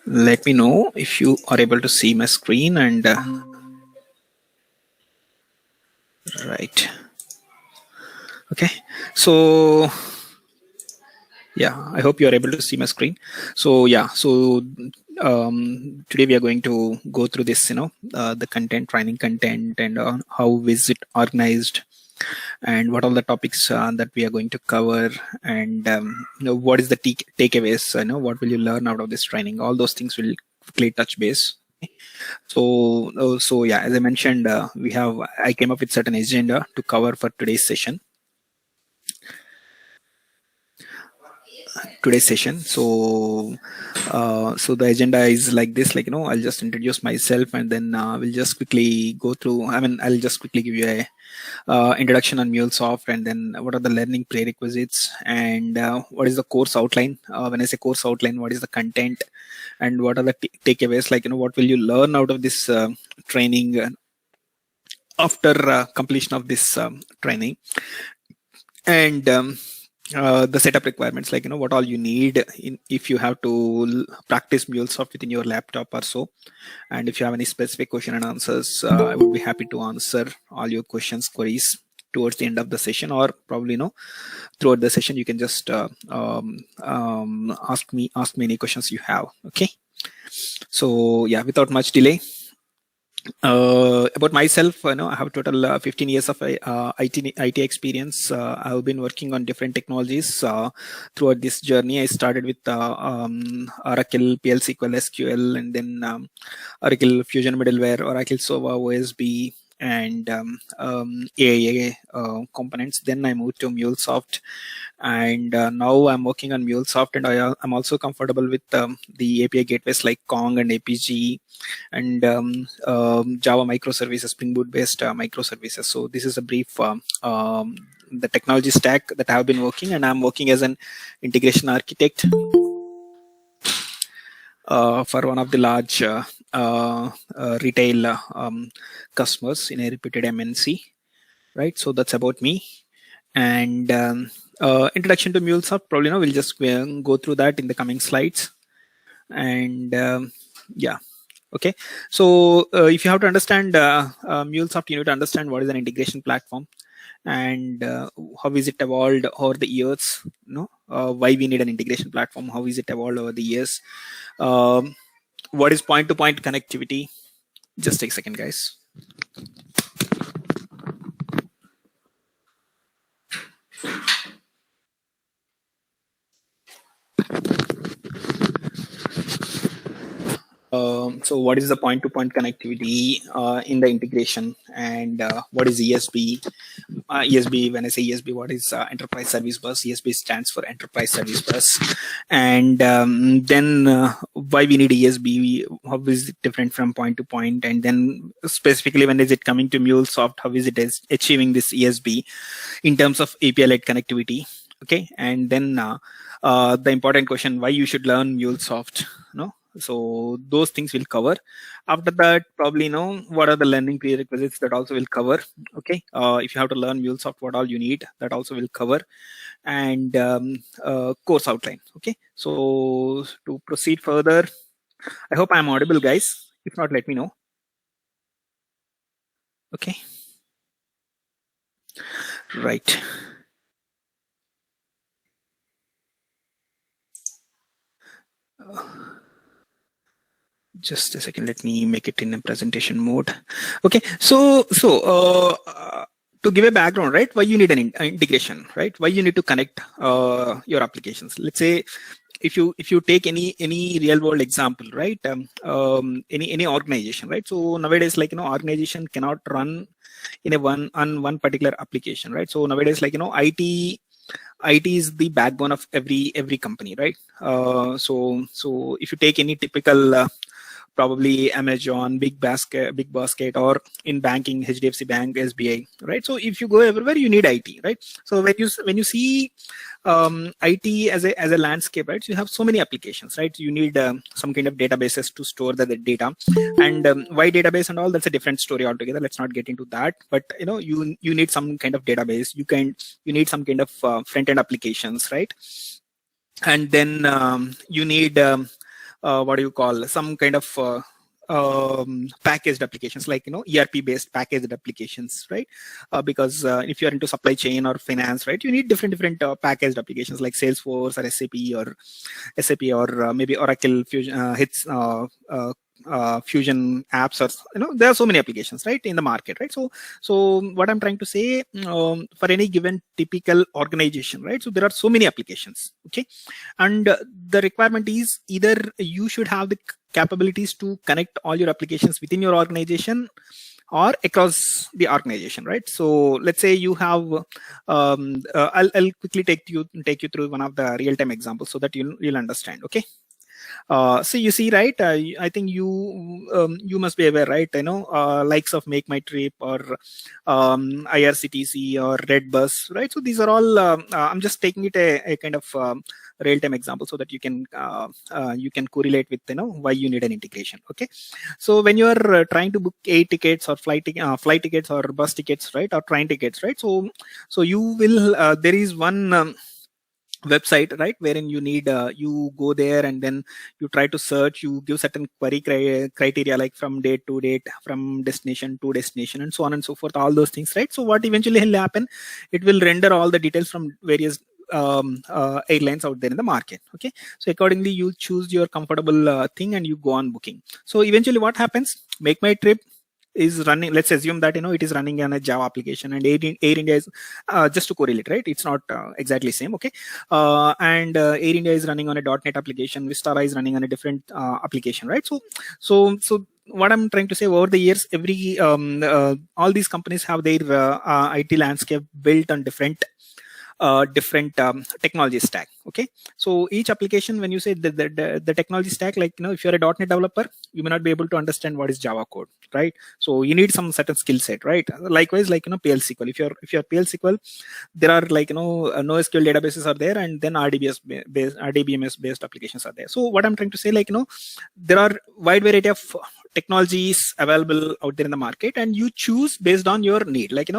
Let me know if you are able to see my screen and right. Okay, so yeah, I hope you are able to see my screen. So yeah, so today we are going to go through this, the content, training content, and how is it organized, and what are the topics that we are going to cover, and what is the takeaways, what will you learn out of this training. All those things will quickly touch base. So yeah, as I mentioned, I came up with certain agenda to cover for today's session. So the agenda is like this, I'll just introduce myself, and then we'll just quickly go through. I'll just quickly give you a introduction on Mulesoft, and then what are the learning prerequisites, and what is the course outline. When I say course outline, what is the content, and what are the takeaways, what will you learn out of this training after completion of this training, and the setup requirements, what all you need if you have to practice Mulesoft within your laptop or so. And if you have any specific question and answers, I would be happy to answer all your queries towards the end of the session, or probably throughout the session. You can just ask me any questions you have. Okay, so yeah, without much delay, about myself, I have total 15 years of IT experience. I've been working on different technologies throughout this journey. I started with Oracle, PL SQL, SQL, and then Oracle Fusion Middleware, Oracle SOA, OSB, and AIA components. Then I moved to Mulesoft, and now I'm working on Mulesoft, and I'm also comfortable with the API gateways like Kong and APG, and Java microservices, Spring Boot based microservices. So this is a brief the technology stack that I have been working, and I'm working as an integration architect for one of the large retail customers in a reputed MNC. Right, so that's about me. And introduction to MuleSoft, probably we'll just go through that in the coming slides. And yeah. Okay, so if you have to understand MuleSoft, you need to understand what is an integration platform, and how is it evolved over the years. Why we need an integration platform? How is it evolved over the years? What is point-to-point connectivity? Just take a second, guys. So what is the point-to-point connectivity in the integration, and what is ESB? ESB, when I say ESB, what is Enterprise Service Bus? ESB stands for Enterprise Service Bus. And then why we need ESB? How is it different from point-to-point? And then specifically, when is it coming to MuleSoft? How is it achieving this ESB in terms of API-led connectivity? Okay, and then the important question: why you should learn MuleSoft? So those things will cover. After that, probably what are the learning prerequisites, that also will cover. Okay, if you have to learn MuleSoft, what all you need, that also will cover. And course outline. Okay, so to proceed further, I hope I'm audible, guys. If not, let me know. Okay, right. Just a second, let me make it in a presentation mode. Okay, so to give a background, right, why you need an integration, right? Why you need to connect your applications. Let's say if you take any real world example, right, any organization, right? So nowadays, organization cannot run in one particular application, right? So nowadays, IT is the backbone of every company, right? So if you take any typical probably Amazon, Big Basket, or in banking, HDFC Bank, SBI, right? So if you go everywhere, you need IT, right? So when you see IT as a landscape, right? So you have so many applications, right? You need some kind of databases to store the data, and why database and all, that's a different story altogether. Let's not get into that. But you need some kind of database. You need some kind of front end applications, right? And then you need what do you call, some kind of packaged applications, like ERP based packaged applications, right? Because if you're into supply chain or finance, right, you need different packaged applications like Salesforce or SAP or maybe Oracle Fusion hits Fusion apps, or there are so many applications, right, in the market, right? So what I'm trying to say, for any given typical organization, right, so there are so many applications, okay, and the requirement is either you should have the capabilities to connect all your applications within your organization or across the organization, right? So let's say you have I'll quickly take you through one of the real-time examples so that you'll understand, okay? So you see, right, I think you must be aware, right, likes of Make My Trip or IRCTC or Redbus, right? So these are all I'm just taking it a kind of real-time example so that you can correlate with why you need an integration, okay? So when you are trying to book air tickets or flight tickets or bus tickets, right, or train tickets, right, so you will there is one website, right, wherein you need you go there and then you try to search, you give certain query criteria like from date to date, from destination to destination, and so on and so forth, all those things, right? So what eventually will happen, it will render all the details from various airlines out there in the market, okay? So accordingly you choose your comfortable thing and you go on booking. So eventually what happens, Make My Trip is running, let's assume that it is running on a Java application, and Air India is just to correlate, right, it's not exactly same, okay? And Air India is running on a .NET application, Vistara is running on a different application, right? So what I'm trying to say, over the years, every all these companies have their IT landscape built on different technology stack, okay? So each application, when you say the technology stack, like if you're a .NET developer, you may not be able to understand what is Java code, right? So you need some certain skill set, right? Likewise, like PL SQL, if you're PL SQL, there are like NoSQL databases are there, and then RDBMS based applications are there. So what I'm trying to say, like there are wide variety of technologies available out there in the market, and you choose based on your need. Like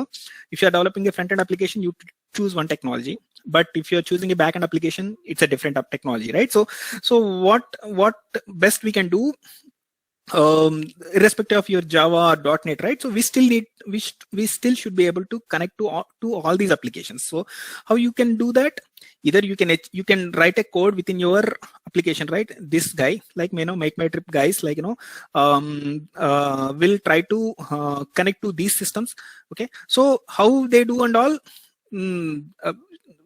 if you're developing a front-end application, you choose one technology, but if you're choosing a back-end application, it's a different technology, right? So what best we can do, irrespective of your Java or .NET, right? So we still should be able to connect to all these applications. So how you can do that? Either you can write a code within your application, right? This guy, like Make My Trip guys, like will try to connect to these systems, okay? So how they do and all,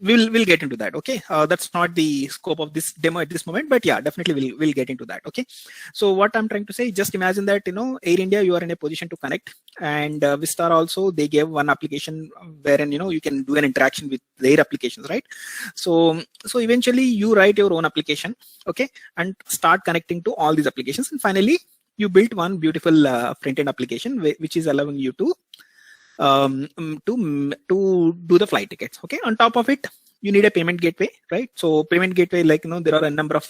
we'll get into that, okay? That's not the scope of this demo at this moment, but yeah, definitely we'll get into that, okay? So what I'm trying to say, just imagine that Air India, you are in a position to connect, and Vistar also, they gave one application wherein you can do an interaction with their applications, right? So eventually you write your own application, okay, and start connecting to all these applications, and finally you built one beautiful front-end application which is allowing you to do the flight tickets, okay? On top of it, you need a payment gateway, right? So payment gateway, like there are a number of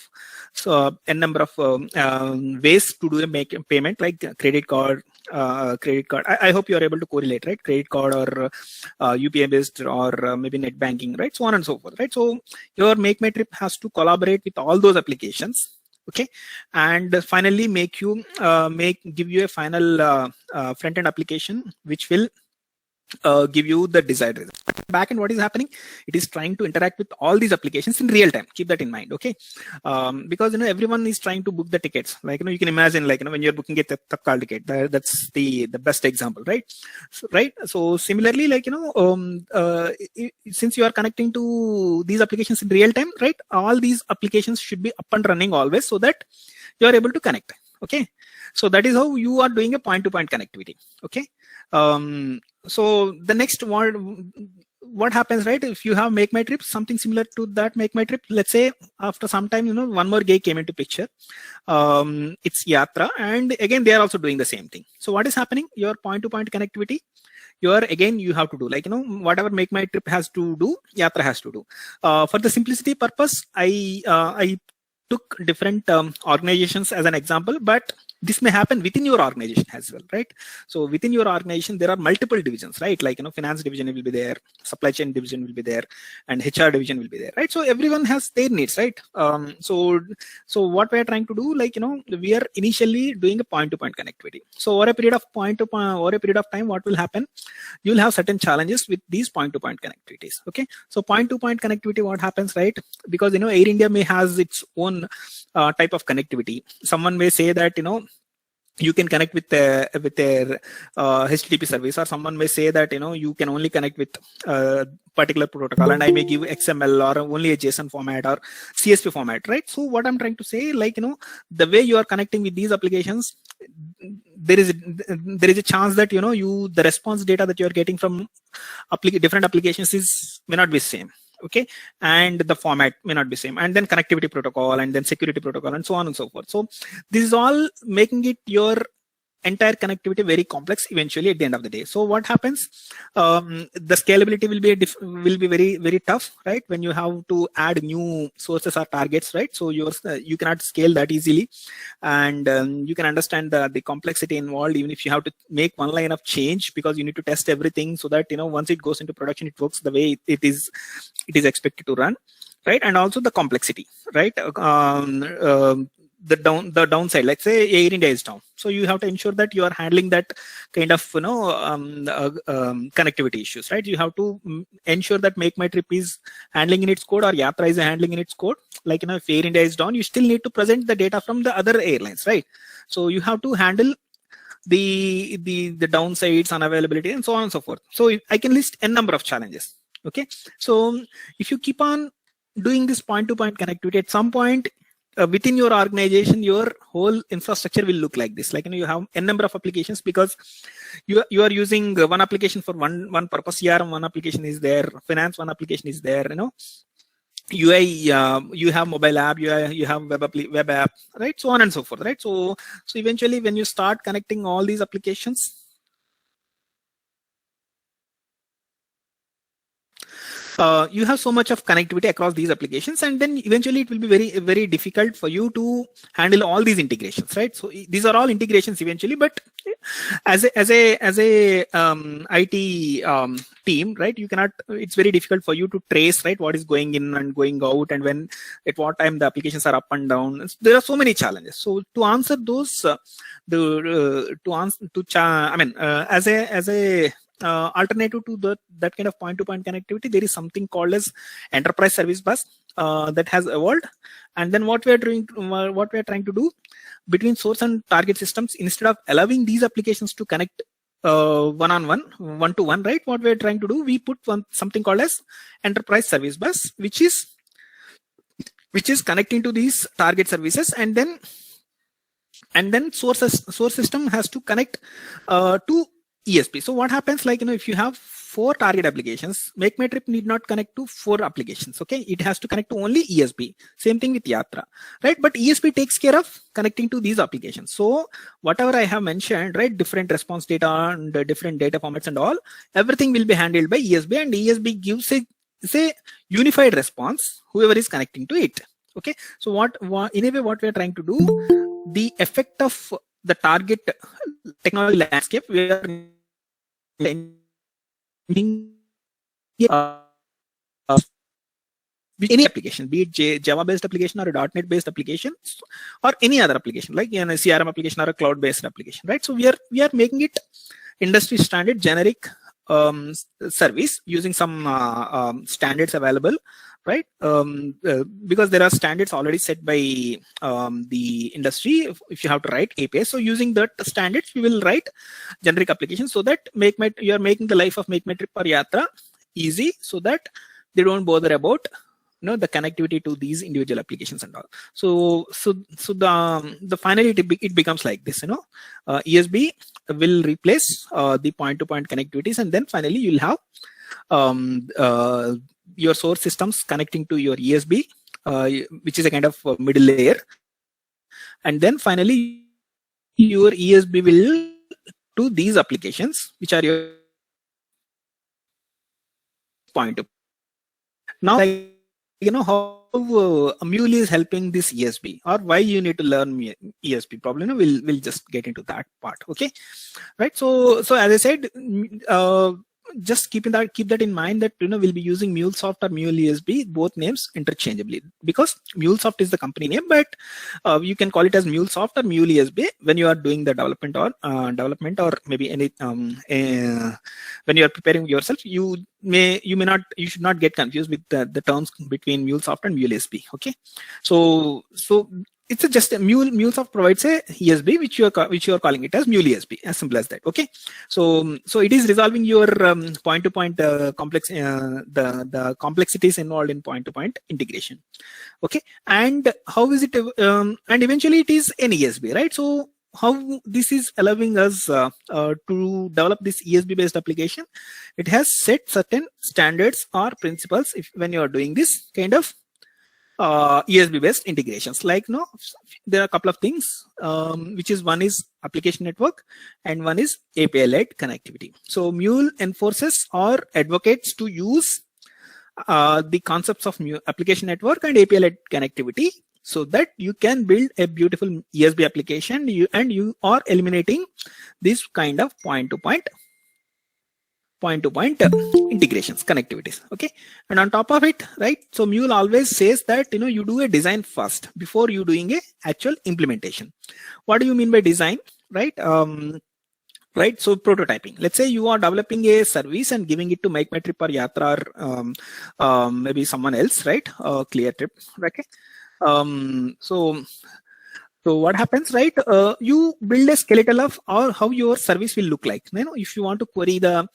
ways to do a payment, like credit card. I hope you are able to correlate, right? Credit card or UPI based, or maybe net banking, right? So on and so forth, right? So your Make My Trip has to collaborate with all those applications, okay, and finally give you a final front-end application which will give you the desired result. Backend, what is happening? It is trying to interact with all these applications in real time. Keep that in mind, okay? Because everyone is trying to book the tickets. Like you can imagine, like when you're booking a Tatkal ticket, that's the best example, right? So similarly, like since you are connecting to these applications in real time, right? All these applications should be up and running always, so that you are able to connect. Okay, so that is how you are doing a point-to-point connectivity. Okay. So the next one, what happens, right? If you have Make My Trip, something similar to that Make My Trip, let's say after some time, one more guy came into picture. It's Yatra, and again they are also doing the same thing. So what is happening? Your point-to-point connectivity, you have to do, like whatever Make My Trip has to do, Yatra has to do. For the simplicity purpose, I took different organizations as an example, but This may happen within your organization as well, right? So within your organization, there are multiple divisions, right? Like, finance division will be there, supply chain division will be there, and HR division will be there, right? So everyone has their needs, right? So what we are trying to do, like, we are initially doing a point-to-point connectivity. So over a period of time, what will happen? You'll have certain challenges with these point-to-point connectivities. Okay, so point-to-point connectivity, what happens, right? Because Air India may has its own type of connectivity. Someone may say that you can connect with their HTTP service, or someone may say that you can only connect with particular protocol, and I may give XML or only a JSON format or CSV format, right? So what I'm trying to say, like, the way you are connecting with these applications, there is a chance that the response data that you are getting from different applications may not be same. Okay, and the format may not be same, and then connectivity protocol, and then security protocol, and so on and so forth. So this is all making it your entire connectivity very complex eventually at the end of the day. So what happens, the scalability will be very, very tough, right? When you have to add new sources or targets, right? So you cannot scale that easily, and you can understand the complexity involved, even if you have to make one line of change, because you need to test everything so that once it goes into production, it works the way it is expected to run, right? And also the complexity, right? The downside, let's say Air India is down, so you have to ensure that you are handling that kind of connectivity issues, right? You have to ensure that Make My Trip is handling in its code, or Yatra is handling in its code. Like, if Air India is down, you still need to present the data from the other airlines, right? So you have to handle the downsides, unavailability, and so on and so forth. So I can list n number of challenges. Okay, so if you keep on doing this point-to-point connectivity, at some point within your organization, your whole infrastructure will look like this. Like, you have n number of applications, because you are using one application for one purpose. CRM, one application is there. Finance, one application is there. UI, you have mobile app, you have web app, right? So on and so forth, right? So eventually, when you start connecting all these applications, you have so much of connectivity across these applications, and then eventually it will be very, very difficult for you to handle all these integrations, right? So these are all integrations eventually, but as a IT team, right, you cannot. It's very difficult for you to trace, right, what is going in and going out, and when at what time the applications are up and down. There are so many challenges. So to answer those, as a alternative to that kind of point-to-point connectivity, there is something called as enterprise service bus that has evolved. And then what we are trying to do between source and target systems, instead of allowing these applications to connect one-to-one, right? What we are trying to do, we put something called as enterprise service bus, which is connecting to these target services, and then source system has to connect to ESP. So what happens, like, if you have 4 target applications, Make My Trip need not connect to 4 applications. Okay, it has to connect to only ESP. Same thing with Yatra, right? But ESP takes care of connecting to these applications. So whatever I have mentioned, right, different response data and different data formats and all, everything will be handled by ESB, and ESB gives a unified response whoever is connecting to it. Okay, so in a way, what we are trying to do, the effect of the target technology landscape, we are any application, be it Java-based application or a .NET-based application, or any other application, like a CRM application or a cloud-based application, right? So we are making it industry standard generic service using some standards available, right? Because there are standards already set by the industry if you have to write APIs. So using that standards, we will write generic applications so that you are making the life of Make My Trip or Yatra easy, so that they don't bother about the connectivity to these individual applications and all. So the finally it becomes like this. ESB will replace the point-to-point connectivities, and then finally you'll have your source systems connecting to your ESB, which is a kind of middle layer, and then finally your ESB will to these applications, which are your point. Now, how Mule is helping this ESB, or why you need to learn ESB. Probably we'll just get into that part. Okay, right? So as I said, just keep that in mind that we'll be using Mulesoft or Mule ESB, both names interchangeably, because Mulesoft is the company name, but you can call it as Mulesoft or Mule ESB when you are doing the development or maybe any when you are preparing yourself. You should not get confused with the terms between Mulesoft and Mule ESB. Okay, so it's just a Mulesoft provides a ESB which you are calling it as Mule ESB, as simple as that. Okay, so it is resolving your point-to-point complex the complexities involved in point-to-point integration. Okay, and how is it? And eventually it is an ESB, right? So how this is allowing us to develop this ESB based application? It has set certain standards or principles when you are doing this kind of ESB based integrations. Like there are a couple of things, which is one is application network and one is API led connectivity. So Mule enforces or advocates to use the concepts of application network and API led connectivity, so that you can build a beautiful ESB application, you are eliminating this kind of point-to-point integrations, connectivities. Okay, and on top of it, right, so Mule always says that you do a design first before you doing a actual implementation. What do you mean by design, right? Right, so prototyping. Let's say you are developing a service and giving it to Make My Trip or Yatra or maybe someone else, right? Clear Trip. Okay. So what happens, right? You build a skeleton of how your service will look like. If you want to query the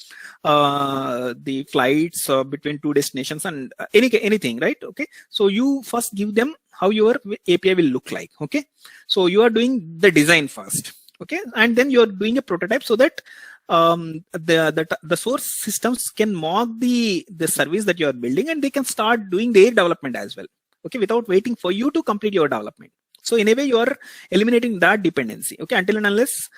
flights between two destinations and anything, right? Okay. So you first give them how your API will look like. Okay. So you are doing the design first. Okay, and then you're doing a prototype so that the source systems can mock the service that you are building, and they can start doing their development as well. Okay, without waiting for you to complete your development. So in a way, you are eliminating that dependency. Okay, until and unless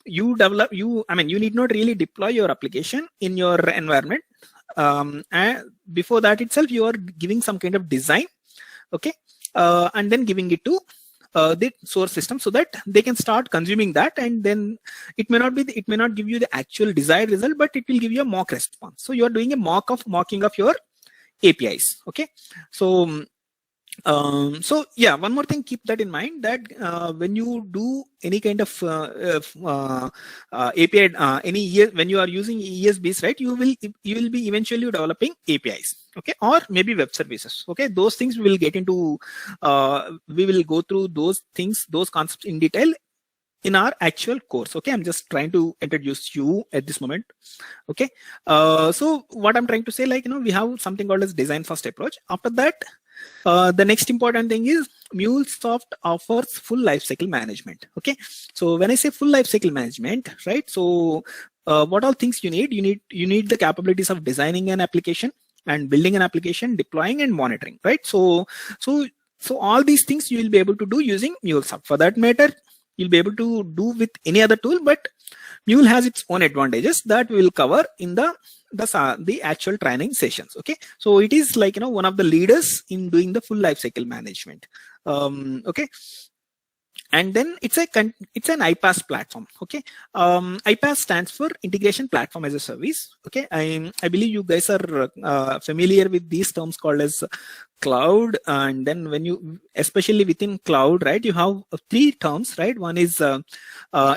you develop, you need not really deploy your application in your environment. And before that itself, you are giving some kind of design. Okay, and then giving it to the source system so that they can start consuming that, and then it may not give you the actual desired result, but it will give you a mock response. So you are doing a mocking of your APIs. Okay, so yeah, one more thing, keep that in mind, that when you do any kind of API, when you are using ESBs, right, you will be eventually developing APIs, okay, or maybe web services. Okay, those things we will get into. We will go through those things, those concepts in detail in our actual course. Okay, I'm just trying to introduce you at this moment. Okay, so what I'm trying to say, like, we have something called as design first approach. After that, the next important thing is Mulesoft offers full lifecycle management. Okay, so when I say full lifecycle management, right, so what all things you need the capabilities of designing an application and building an application, deploying and monitoring, right? So all these things you will be able to do using Mulesoft. For that matter, you'll be able to do with any other tool, but Mule has its own advantages that we will cover in the actual training sessions. Okay, so it is like one of the leaders in doing the full lifecycle management. Okay, and then it's an iPaaS platform. Okay, iPaaS stands for Integration Platform as a Service. Okay, I believe you guys are familiar with these terms called as cloud, and then when you, especially within cloud, right, you have three terms, right? One is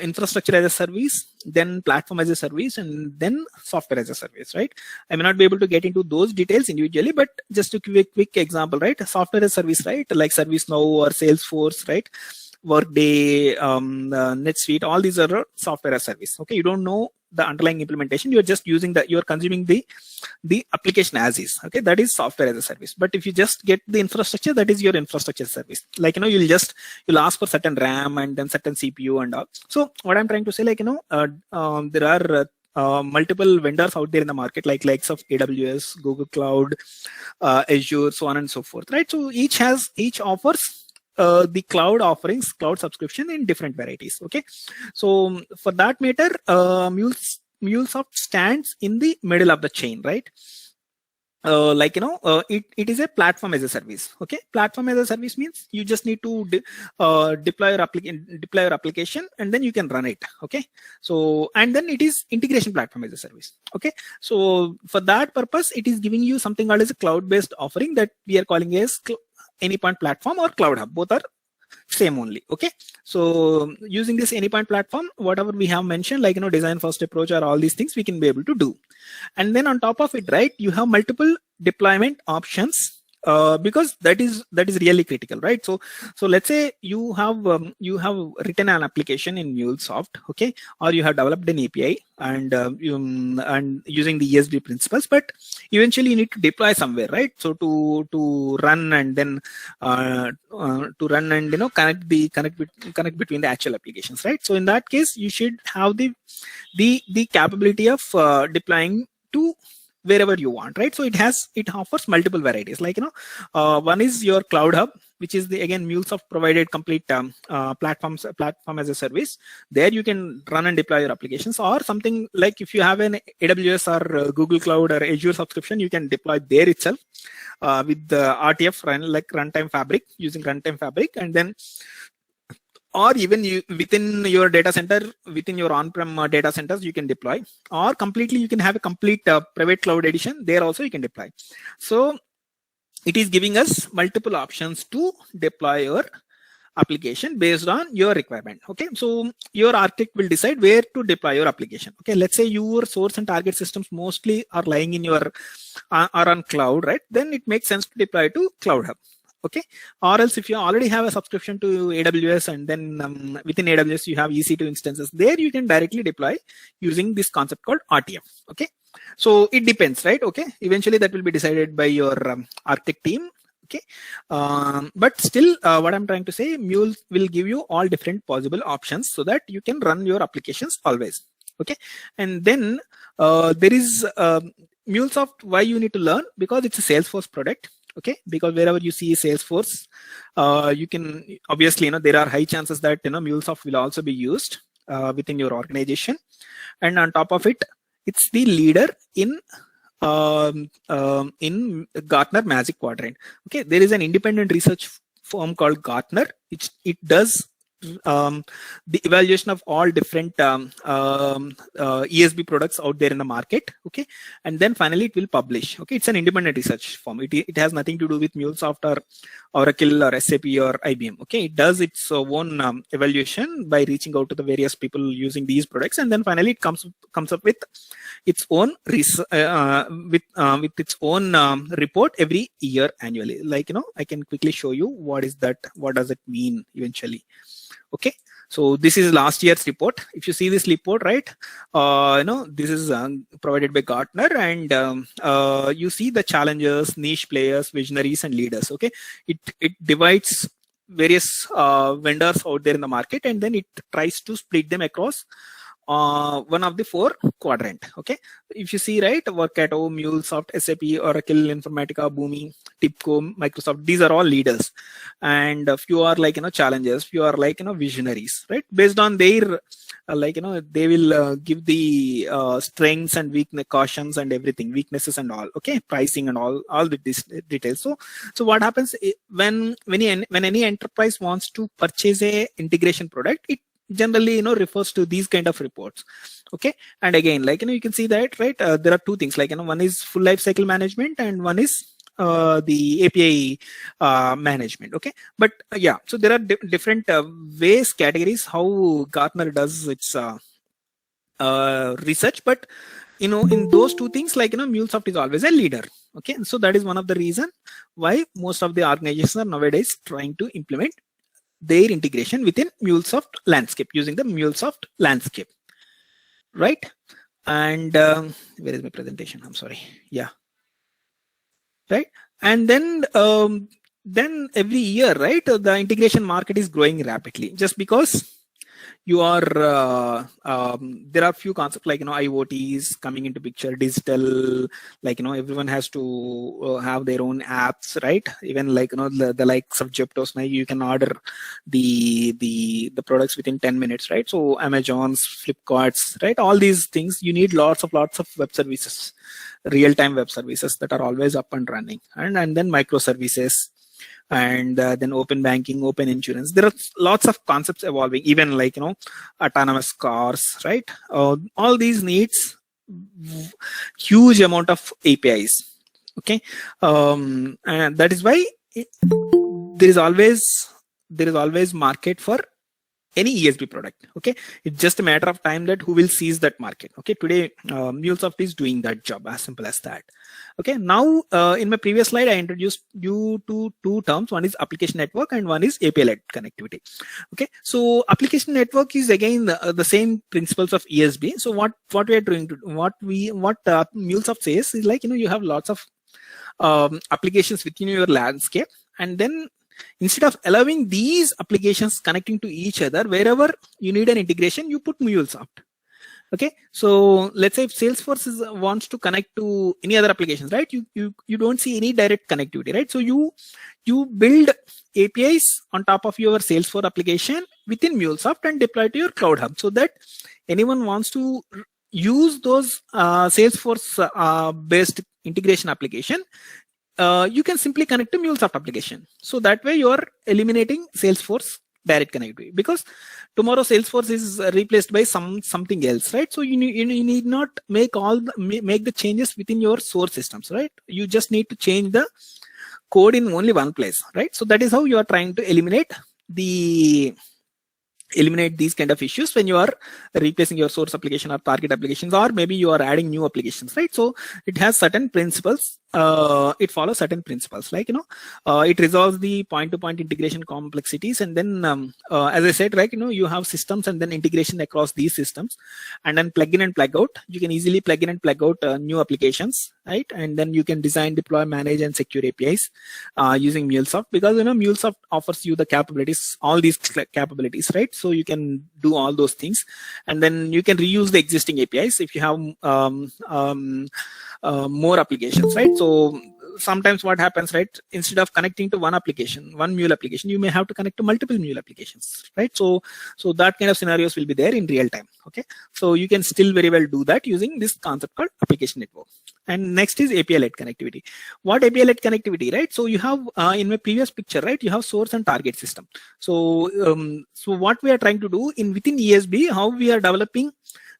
infrastructure as a service, then platform as a service, and then software as a service, right? I may not be able to get into those details individually, but just to give a quick example, right? Software as a service, right, like ServiceNow or Salesforce, right? Workday, NetSuite, all these are software as a service. Okay, you don't know the underlying implementation, you're just using you're consuming the application as is. Okay, that is software as a service. But if you just get the infrastructure, that is your infrastructure service. Like, you'll ask for certain RAM and then certain CPU and all. So what I'm trying to say, like, there are multiple vendors out there in the market, like likes of AWS, Google Cloud, Azure, so on and so forth, right? So each offers the cloud offerings, cloud subscription in different varieties. Okay, so for that matter, Mulesoft stands in the middle of the chain, right? it is a platform as a service. Okay, platform as a service means you just need to deploy your application, and then you can run it. Okay, so and then it is integration platform as a service. Okay, so for that purpose, it is giving you something called as a cloud-based offering that we are calling as Anypoint Platform or Cloud Hub. Both are same only. Okay, so using this Anypoint platform, whatever we have mentioned, like design first approach or all these things, we can be able to do. And then on top of it, right, you have multiple deployment options, because that is really critical, right? So let's say you have written an application in Mulesoft, okay, or you have developed an API and and using the ESB principles, but eventually you need to deploy somewhere, right? So to run and then connect between the actual applications, right? So in that case, you should have the capability of deploying to wherever you want, right? So it offers multiple varieties, like one is your Cloud Hub, which is the again Mulesoft provided complete platform as a service. There you can run and deploy your applications, or something like if you have an AWS or Google Cloud or Azure subscription, you can deploy there itself with the RTF runtime fabric, using runtime fabric, and then or even you within your data center, within your on-prem data centers, you can deploy, or completely you can have a complete private cloud edition. There also you can deploy. So it is giving us multiple options to deploy your application based on your requirement. Okay, so your architect will decide where to deploy your application. Okay, let's say your source and target systems mostly are lying in your are on cloud, right? Then it makes sense to deploy to Cloud Hub. Okay, or else if you already have a subscription to AWS, and then within AWS you have EC2 instances, there you can directly deploy using this concept called RTF. Okay, so it depends, right? Okay, eventually that will be decided by your architect team. Okay, but still what I'm trying to say, Mule will give you all different possible options so that you can run your applications always. Okay, and then there is Mulesoft. Why you need to learn? Because it's a Salesforce product. Okay, because wherever you see Salesforce, you can obviously, there are high chances that Mulesoft will also be used within your organization. And on top of it, it's the leader in Gartner Magic Quadrant. Okay, there is an independent research firm called Gartner, which it does the evaluation of all different ESB products out there in the market. Okay, and then finally it will publish. Okay, it's an independent research firm. It has nothing to do with Mulesoft or Oracle or SAP or IBM. Okay, it does its own evaluation by reaching out to the various people using these products, and then finally it comes up with its own with its own report every year annually. Like I can quickly show you what is that. What does it mean eventually? Okay, so this is last year's report. If you see this report, right, this is provided by Gartner, and you see the challengers, niche players, visionaries, and leaders. Okay, it divides various vendors out there in the market, and then it tries to split them across one of the 4 quadrant. Okay, if you see, right, Workato, Mulesoft, SAP, Oracle, Informatica, Boomi, TIBCO, Microsoft, these are all leaders, and a few are like challengers, few are like visionaries, right? Based on their they will give the strengths and cautions and everything, weaknesses and all. Okay, pricing and all the details. So what happens when any enterprise wants to purchase a integration product, it generally refers to these kind of reports. Okay, and again, you can see that, right, there are 2 things, one is full life cycle management and one is the API management. Okay, but yeah, so there are different ways, categories how Gartner does its research, but in those 2 things, Mulesoft is always a leader. Okay, so that is one of the reason why most of the organizations are nowadays trying to implement their integration within Mulesoft landscape, using the Mulesoft landscape, right? And where is my presentation? I'm sorry. Yeah, right. And then every year, right, the integration market is growing rapidly, just because you are there are few concepts like IoTs coming into picture, digital, like everyone has to have their own apps, right? Even like the likes of Jeptos, now you can order the products within 10 minutes, right? So Amazon's, Flipkart's, right? All these things you need lots of web services, real-time web services that are always up and running, and then microservices, and then open banking, open insurance. There are lots of concepts evolving, even like autonomous cars, right? All these needs huge amount of APIs. Okay, and that is why there is always market for any ESB product. Okay, it's just a matter of time that who will seize that market. Okay, today Mulesoft is doing that job, as simple as that. Okay, now in my previous slide I introduced you to two terms. One is application network and one is API-led connectivity. Okay, so application network is again the same principles of ESB. So what we are doing to what Mulesoft says is like you have lots of applications within your landscape, and then instead of allowing these applications connecting to each other, wherever you need an integration, you put Mulesoft. Okay, so let's say if Salesforce wants to connect to any other applications, right? You don't see any direct connectivity, right? So you build APIs on top of your Salesforce application within Mulesoft and deploy to your Cloud Hub, so that anyone wants to use those Salesforce based integration application, you can simply connect to Mulesoft application. So that way you are eliminating Salesforce direct connectivity, because tomorrow Salesforce is replaced by something else, right? So you need not make the changes within your source systems, right? You just need to change the code in only one place, right? So that is how you are trying to eliminate these kind of issues when you are replacing your source application or target applications, or maybe you are adding new applications, right? So it has certain principles. It follows certain principles, like it resolves the point-to-point integration complexities, and then as I said, right, you have systems and then integration across these systems, and then plug in and plug out. You can easily plug in and plug out new applications, right? And then you can design, deploy, manage, and secure APIs using Mulesoft, because Mulesoft offers you the capabilities, all these capabilities, right? So you can do all those things, and then you can reuse the existing APIs if you have more applications, right? So sometimes what happens, right, instead of connecting to one Mule application, you may have to connect to multiple Mule applications, right? So that kind of scenarios will be there in real time. Okay, so you can still very well do that using this concept called application network. And next is API-led connectivity. What API-led connectivity, right? So you have in my previous picture, right, you have source and target system. So what we are trying to do within ESB, how we are developing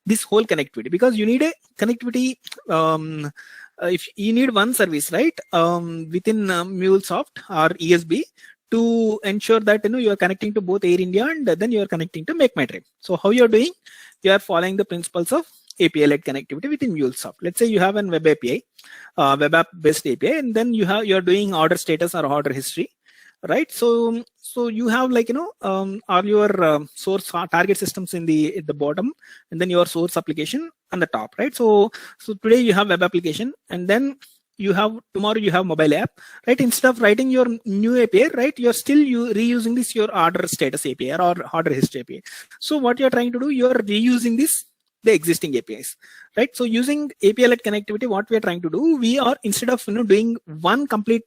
this whole connectivity, because you need a connectivity. If you need one service, right, within Mulesoft or ESB, to ensure that you are connecting to both Air India and then you are connecting to Make My Trip. So how you are doing? You are following the principles of API-led connectivity within Mulesoft. Let's say you have an web API, web app based API, and then you are doing order status or order history, right? So you have like all your source target systems at the bottom, and then your source application on the top, right? So today you have web application, and then tomorrow you have mobile app, right? Instead of writing your new API, right, you're still reusing this your order status API or order history API. So what you're trying to do, you're reusing the existing APIs, right? So using API-led connectivity, what we are trying to do, we are, instead of doing one API,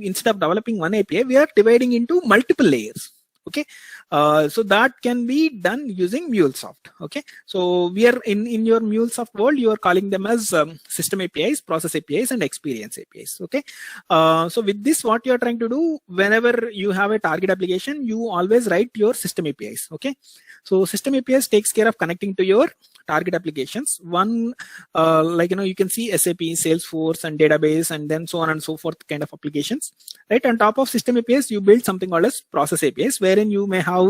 instead of developing one API, we are dividing into multiple layers. Okay, so that can be done using Mulesoft. Okay, so we are in your Mulesoft world, you are calling them as system APIs, process APIs, and experience APIs. Okay, so with this, what you are trying to do, whenever you have a target application, you always write your system APIs. Okay, so system APIs takes care of connecting to your target applications. One like you can see SAP, Salesforce, and database, and then so on and so forth kind of applications, right? On top of system APIs, you build something called as process APIs, wherein you may have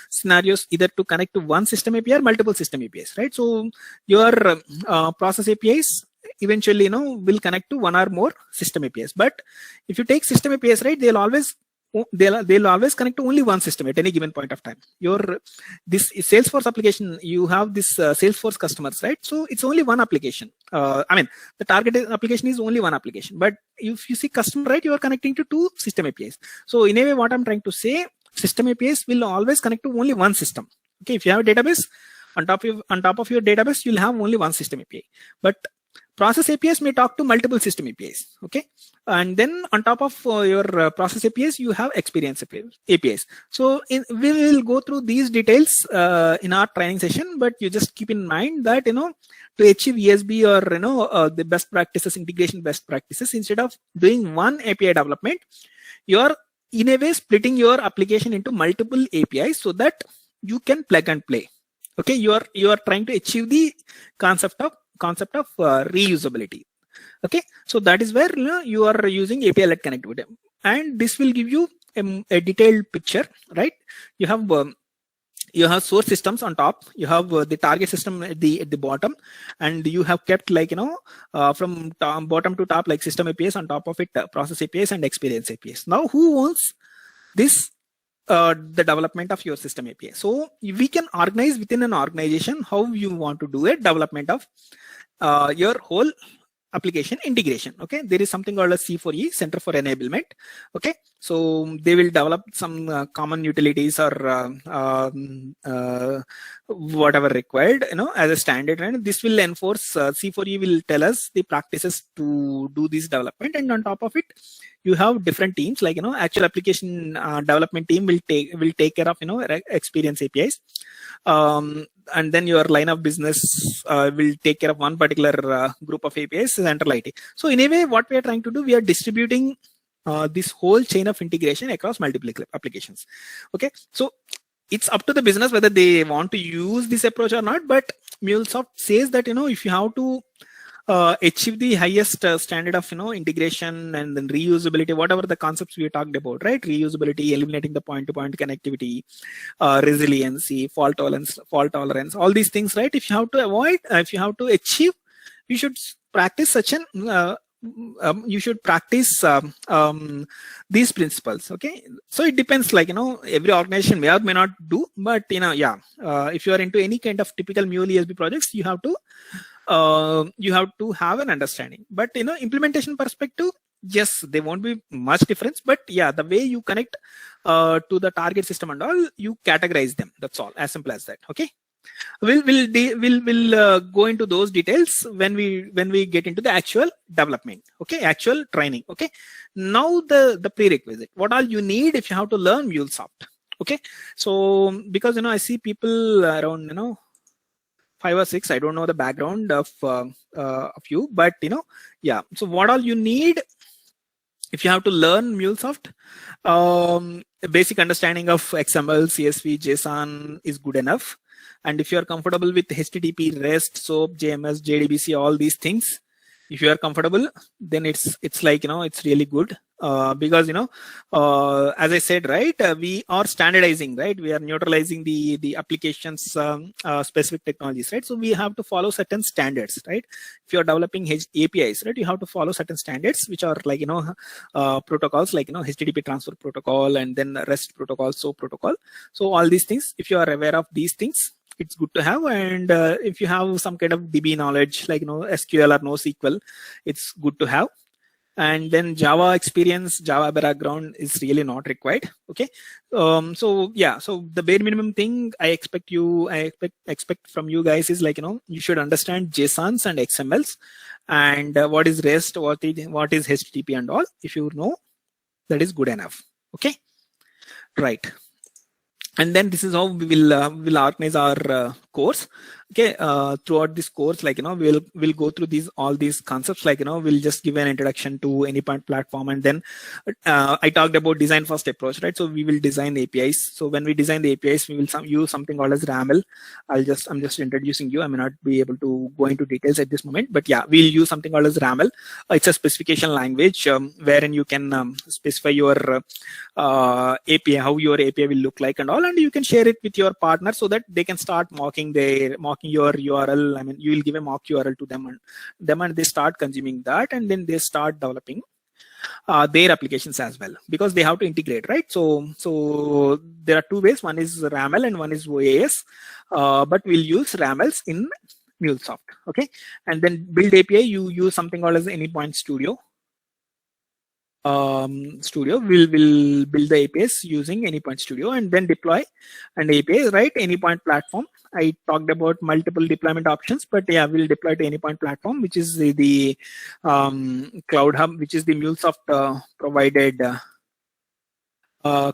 scenarios either to connect to one system API or multiple system APIs, right? So your process APIs eventually will connect to one or more system APIs. But if you take system APIs, right, they'll always connect to only one system at any given point of time. This Salesforce application, you have this Salesforce customers, right? So it's only one application. I mean, the target application is only one application. But if you see customer, right, you are connecting to two system APIs. So in a way, what I'm trying to say, system APIs will always connect to only one system. Okay, if you have a database, on top of your database, you'll have only one system API. But process APIs may talk to multiple system APIs. Okay, and then on top of your process APIs, you have experience APIs. So we will go through these details in our training session, but you just keep in mind that, you know, to achieve ESB or, you know, the best practices, integration best practices, instead of doing one API development, you are in a way splitting your application into multiple APIs so that you can plug and play. Okay, you are trying to achieve the concept of reusability. Okay, so that is where, you know, you are using API-led connectivity, and this will give you a detailed picture, right? You have source systems on top, you have the target system at the bottom, and you have kept, like, you know, from bottom to top, like system APIs, on top of it process APIs and experience APIs. Now who owns this? The development of your system API. So we can organize within an organization how you want to do it, development of your whole application integration. Okay, there is something called a C4E, Center for Enablement. Okay, so they will develop some common utilities or whatever required, you know, as a standard, and this will enforce. C4E will tell us the practices to do this development, and on top of it, you have different teams, like, you know, actual application development team will take care of, you know, experience APIs. And then your line of business will take care of one particular group of APIs, central IT. So in a way, what we are trying to do, we are distributing this whole chain of integration across multiple applications. Okay, so it's up to the business whether they want to use this approach or not. But Mulesoft says that, you know, if you have to achieve the highest standard of, you know, integration and then reusability, whatever the concepts we talked about, right? Reusability, eliminating the point-to-point connectivity, resiliency, fault tolerance, all these things, right? If you have to avoid, if you have to achieve, you should practice such an these principles. Okay, so it depends, like, you know, every organization may or may not do, but, you know, yeah, if you are into any kind of typical Mule ESB projects, you have to have an understanding. But, you know, implementation perspective, yes, there won't be much difference, but yeah, the way you connect to the target system and all, you categorize them. That's all, as simple as that. Okay, we'll go into those details when we get into the actual development. Okay, actual training. Okay, now the prerequisite, what all you need if you have to learn Mulesoft. Okay, so because, you know, I see people around, you know, 5 or 6, I don't know the background of you, but, you know, yeah, so what all you need if you have to learn Mulesoft, a basic understanding of XML, CSV, JSON is good enough. And if you are comfortable with HTTP, REST, SOAP, JMS, JDBC, all these things, if you are comfortable, then it's like, you know, it's really good. Because, you know, as I said, right, we are standardizing, right? We are neutralizing the applications specific technologies, right? So we have to follow certain standards, right? If you are developing APIs, right, you have to follow certain standards, which are like, you know, protocols, like, you know, HTTP transfer protocol, and then REST protocol, SOAP protocol. So all these things, if you are aware of these things, it's good to have. And if you have some kind of DB knowledge, like, you know, SQL or NoSQL, it's good to have. And then Java experience, Java background is really not required. Okay, so yeah, so the bare minimum thing I expect from you guys is, like, you know, you should understand JSONs and XMLs, and what is REST, what is HTTP and all. If you know, that is good enough. Okay, right. And then this is how we will organize our course. Okay, throughout this course, like, you know, we'll go through all these concepts, like, you know, we'll just give an introduction to any platform, and then I talked about design first approach, right? So we will design the APIs. So when we design the APIs, we will use something called as RAML. I'm just introducing you. I may not be able to go into details at this moment, but yeah, we'll use something called as RAML. It's a specification language wherein you can specify your API, how your API will look like and all, and you can share it with your partner so that they can start mocking your URL. I mean, you will give a mock URL to them, and they start consuming that, and then they start developing their applications as well, because they have to integrate, right? So there are two ways. One is RAML and one is OAS, but we'll use RAMLs in Mulesoft. Okay, and then build API, you use something called as Anypoint Studio. Studio will build the APIs using Anypoint Studio and then deploy an API, right? Anypoint platform. I talked about multiple deployment options, but yeah, we'll deploy to Anypoint platform, which is the Cloud Hub, which is the Mulesoft provided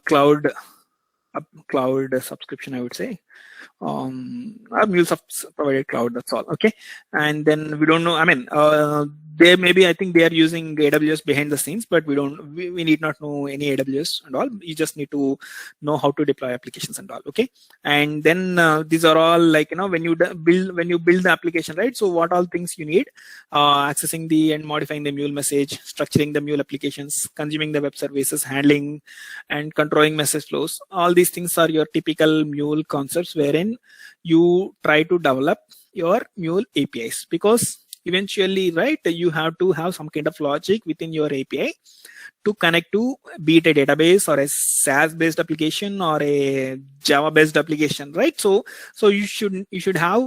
cloud subscription, I would say. Our Mulesoft provided cloud, that's all. Okay. And then we don't know, I mean, they maybe, I think they are using AWS behind the scenes, but we need not know any AWS and all. You just need to know how to deploy applications and all. Okay. And then these are all like, when you build the application, right? So what all things you need, accessing the and modifying the Mule message, structuring the Mule applications, consuming the web services, handling and controlling message flows. All these things are your typical Mule concepts wherein you try to develop your Mule APIs, because eventually, right, you have to have some kind of logic within your API to connect to, be it a database or a SaaS based application or a Java based application, right? So you should have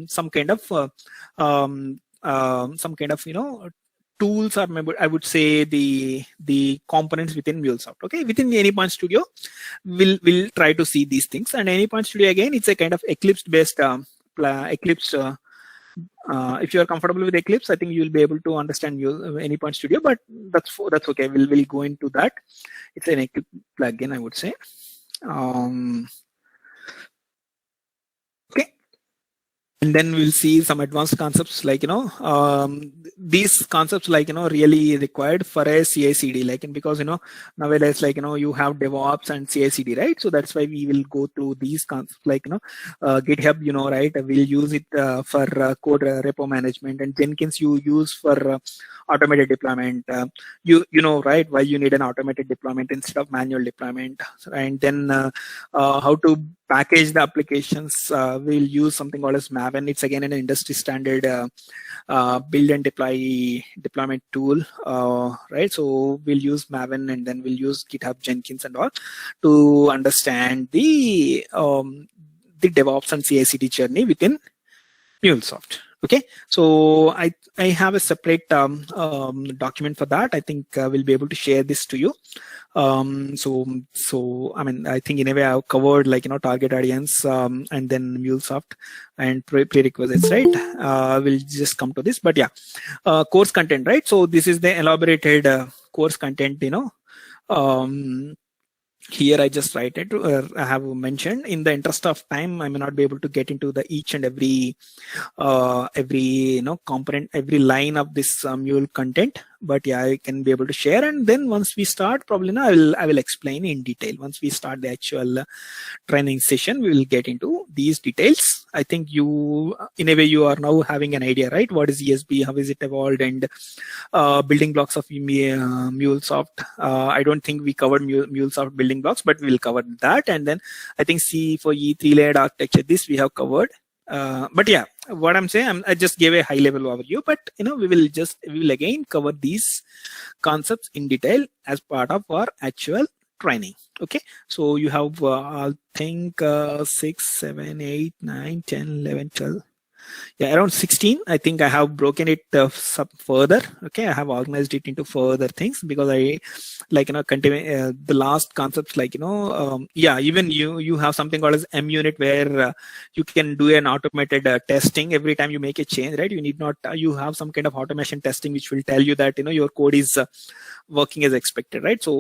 some kind of tools, or maybe I would say the components within Mulesoft. Okay, within the Anypoint Studio, we'll try to see these things. And Anypoint Studio, again, it's a kind of Eclipse based Eclipse. If you are comfortable with Eclipse, I think you will be able to understand Anypoint Studio. But that's okay. We'll go into that. It's an Eclipse plugin, I would say. Okay. And then we'll see some advanced concepts like, these concepts like, really required for a CI/CD, like, because, nowadays, like, you have DevOps and CI/CD, right? So that's why we will go through these concepts like, GitHub, right? We'll use it for code repo management, and Jenkins you use for automated deployment. You know, right? Why you need an automated deployment instead of manual deployment. And then how to package the applications. We'll use something called as Maven. It's again an industry standard build and deployment tool, right? So we'll use Maven, and then we'll use GitHub, Jenkins, and all to understand the DevOps and CI/CD journey within Mulesoft. Okay, so I have a separate document for that. I think we'll be able to share this to you. So I mean, I think in a way I've covered like, target audience, and then Mulesoft and prerequisites, right? We'll just come to this, but yeah, course content, right? So this is the elaborated course content, here I just write it. I have mentioned, in the interest of time, I may not be able to get into the each and every component, every line of this Mule content, but yeah, I can be able to share. And then once we start, probably I will explain in detail. Once we start the actual training session, we will get into these details. I think you, in a way, you are now having an idea, right? What is ESB? How is it evolved? And building blocks of Mulesoft. I don't think we covered Mulesoft building blocks, but we will cover that. And then I think C4E 3-layered architecture, this we have covered. But yeah, what I'm saying, I just gave a high level overview, but we will again cover these concepts in detail as part of our actual training. Okay, so you have I think 6, 7, 8, 9, 10, 11, 12. Yeah, around 16. I think I have broken it further. Okay, I have organized it into further things, because I like continue the last concepts, like yeah, even you have something called as M unit, where you can do an automated testing every time you make a change, right? You need not you have some kind of automation testing which will tell you that your code is working as expected, right? So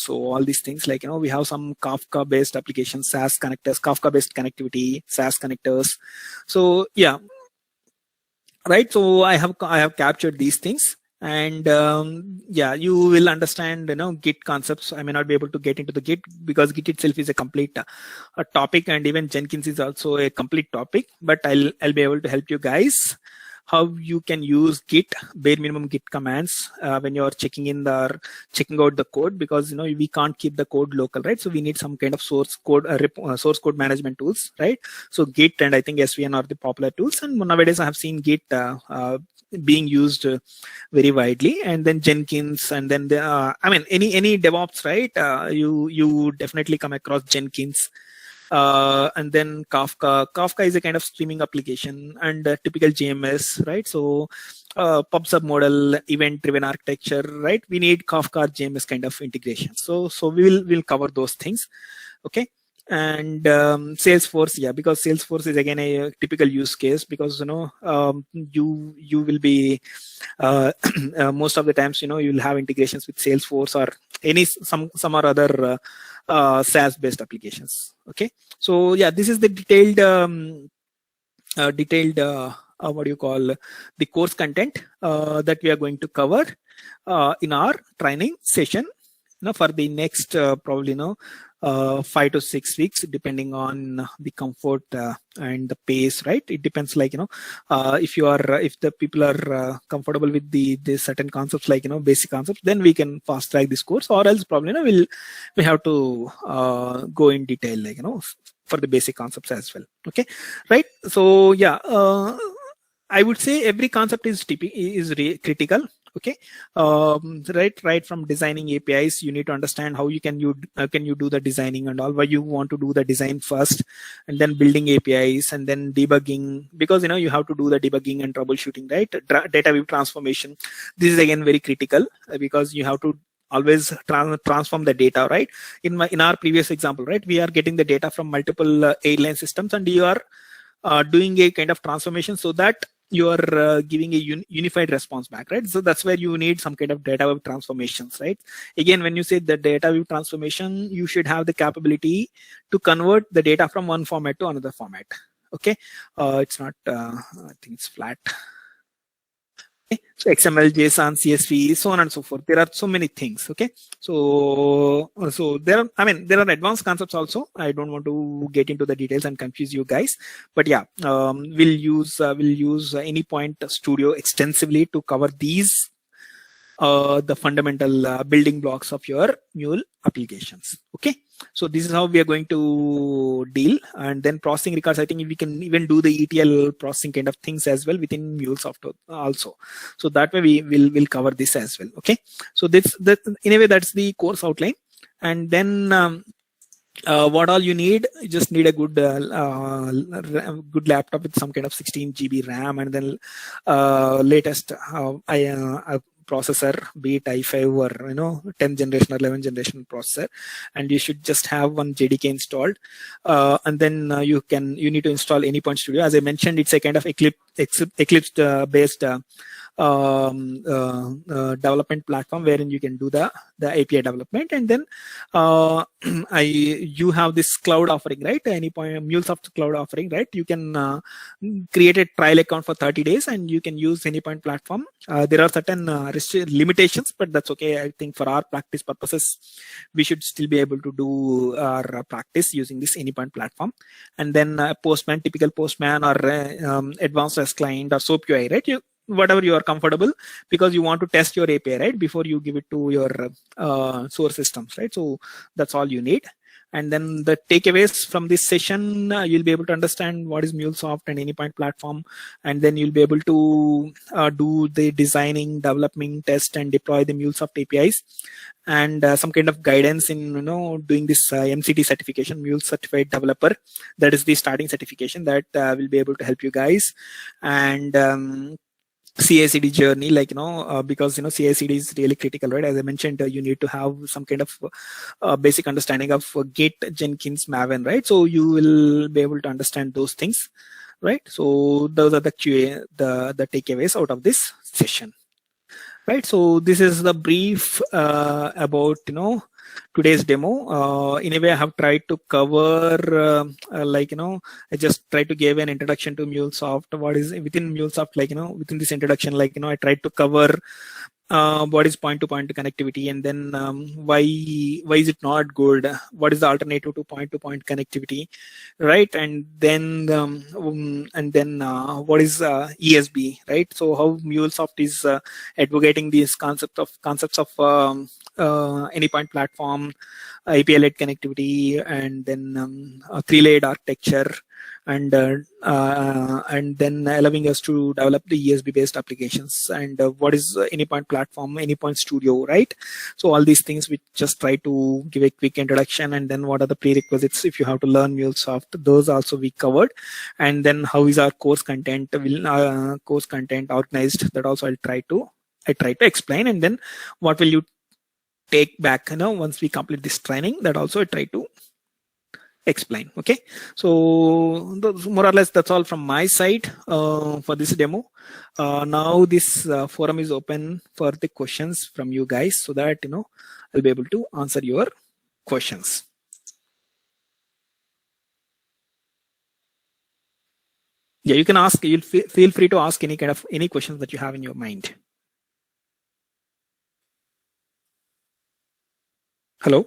all these things, like we have some Kafka based applications, SaaS connectors, Kafka based connectivity, SaaS connectors. So yeah, right. So I have captured these things, and yeah, you will understand Git concepts. I may not be able to get into the Git, because Git itself is a complete a topic, and even Jenkins is also a complete topic, but I'll be able to help you guys how you can use Git, bare minimum Git commands when you're checking out the code, because we can't keep the code local, right? So we need some kind of source code management tools, right? So Git and I think SVN are the popular tools, and nowadays I have seen Git being used very widely, and then Jenkins, and then I mean any DevOps, right? You definitely come across Jenkins. and then Kafka. Kafka is a kind of streaming application and typical JMS, right? So PubSub model, event-driven architecture, right? We need Kafka JMS kind of integration. So we'll cover those things, okay? And Salesforce, yeah, because Salesforce is again a typical use case, because you will be most of the times you'll have integrations with Salesforce or some or other SaaS based applications. Okay, so yeah, this is the detailed what do you call the course content that we are going to cover in our training session for the next probably 5 to 6 weeks, depending on the comfort and the pace, right? It depends, like if the people are comfortable with the certain concepts, like basic concepts, then we can fast track this course, or else probably we have to go in detail, like for the basic concepts as well. Okay, right? So yeah, I would say every concept is critical. Okay, right from designing APIs, you need to understand how you can do the designing and all, why you want to do the design first, and then building APIs, and then debugging, because you have to do the debugging and troubleshooting, right? Data view transformation, this is again very critical, because you have to always transform the data, right? In our previous example, right, we are getting the data from multiple airline systems, and you are doing a kind of transformation so that you are giving a unified response back, right? So that's where you need some kind of data web transformations, right? Again, when you say the data view transformation, you should have the capability to convert the data from one format to another format. Okay, it's not I think it's flat. Okay. So XML, JSON, CSV, so on and so forth. There are so many things. Okay, so there are advanced concepts also. I don't want to get into the details and confuse you guys, but yeah, we'll use Anypoint Studio extensively to cover these the fundamental building blocks of your Mule applications. Okay, so this is how we are going to deal. And then processing records, I think we can even do the ETL processing kind of things as well within Mulesoft also. So that way we will cover this as well. Okay, so in a way that's the course outline. And then what all you need, you just need a good laptop with some kind of 16 GB RAM, and then latest processor, be it i5 or 10th generation or 11th generation processor, and you should just have one JDK installed, and then you need to install Anypoint Studio. As I mentioned, it's a kind of Eclipse based development platform wherein you can do the API development. And then you have this cloud offering, right? Anypoint Mulesoft cloud offering, right? You can create a trial account for 30 days and you can use Anypoint platform. There are certain limitations, but that's okay. I think for our practice purposes, we should still be able to do our practice using this Anypoint platform. And then Postman, typical Postman, or advanced REST client, or SOAP UI, right? Whatever you are comfortable, because you want to test your API, right, before you give it to your source systems, right? So that's all you need. And then the takeaways from this session, you'll be able to understand what is Mulesoft and Anypoint platform, and then you'll be able to do the designing, developing, test, and deploy the Mulesoft APIs, and some kind of guidance in doing this MCT certification, Mule Certified Developer. That is the starting certification that will be able to help you guys. And CI/CD journey, because CI/CD is really critical, right? As I mentioned, you need to have some kind of basic understanding of Git, Jenkins, Maven, right? So you will be able to understand those things, right? So those are the takeaways out of this session, right? So this is the brief about today's demo. In a way, I have tried to cover I just tried to give an introduction to Mulesoft. What is within Mulesoft, within this introduction, I tried to cover what is point-to-point connectivity, and then why is it not good? What is the alternative to point-to-point connectivity, right? And then what is ESB, right? So how Mulesoft is advocating these concepts of Anypoint platform, API-led connectivity, and then three-layered architecture, and then allowing us to develop the ESB based applications, and what is Anypoint platform, Anypoint Studio, right? So all these things we just try to give a quick introduction, and then what are the prerequisites if you have to learn MuleSoft, those also we covered. And then how is our course content organized, that also I try to explain. And then what will you take back, once we complete this training, that also I try to explain. Okay, so more or less that's all from my side for this demo. Now this forum is open for the questions from you guys, so that I'll be able to answer your questions. Yeah, you can ask. You'll feel free to ask any questions that you have in your mind. Hello.